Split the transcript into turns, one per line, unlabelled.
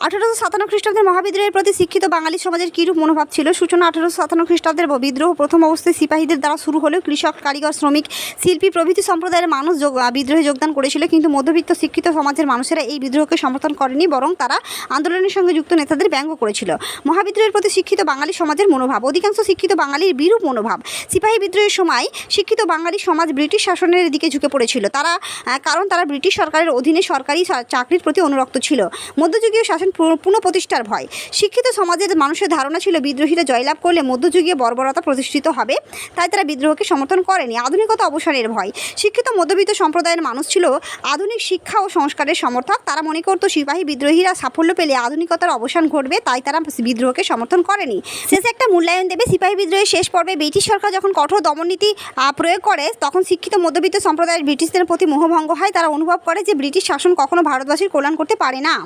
1857 খ্রিস্টাব্দের মহাবিদ্রোহের প্রতি শিক্ষিত বাঙালি সমাজের কীরূপ মনোভাব ছিল? সূচনা 1857 খ্রিস্টাব্দের বিদ্রোহ প্রথম অবস্থায় সিপাহীদের দ্বারা শুরু হলেও কৃষক, কারিগর, শ্রমিক, শিল্পী প্রভৃতি সম্প্রদায়ের মানুষ বিদ্রোহে যোগদান করেছিল, কিন্তু মধ্যবিত্ত শিক্ষিত সমাজের মানুষেরা এই বিদ্রোহকে সমর্থন করেনি, বরং তারা আন্দোলনের সঙ্গে যুক্ত নেতাদের ব্যঙ্গ করেছিল। মহাবিদ্রোহের প্রতি শিক্ষিত বাঙালি সমাজের মনোভাব। অধিকাংশ শিক্ষিত বাঙালির বিরূপ মনোভাব। সিপাহী বিদ্রোহের সময় শিক্ষিত বাঙালি সমাজ ব্রিটিশ শাসনের দিকে ঝুঁকে পড়েছিল, কারণ তারা ব্রিটিশ সরকারের অধীনে সরকারি চাকরির প্রতি অনুরক্ত ছিল। মধ্যযুগীয় শাসন পুনঃপ্রতিষ্ঠার ভয়। শিক্ষিত সমাজের মানুষের ধারণা ছিল বিদ্রোহীরা জয়লাভ করলে মধ্যযুগীয় বর্বরতা প্রতিষ্ঠিত হবে, তাই তারা বিদ্রোহকে সমর্থন করেনি। আধুনিকতা অবসানের ভয়। শিক্ষিত মধ্যবিত্ত সম্প্রদায়ের মানুষ ছিল আধুনিক শিক্ষা ও সংস্কারের সমর্থক। তারা মনে করত সিপাহী বিদ্রোহীরা সাফল্য পেলে আধুনিকতার অবসান ঘটবে, তাই তারা বিদ্রোহকে সমর্থন করেনি। শেষে একটা মূল্যায়ন দেবে। সিপাহী বিদ্রোহের শেষ পর্বে ব্রিটিশ সরকার যখন কঠোর দমননীতি প্রয়োগ করে, তখন শিক্ষিত মধ্যবিত্ত সম্প্রদায়ের ব্রিটিশদের প্রতি মোহভঙ্গ হয়। তারা অনুভব করে যে ব্রিটিশ শাসন কখনো ভারতবাসীর কল্যাণ করতে পারে না।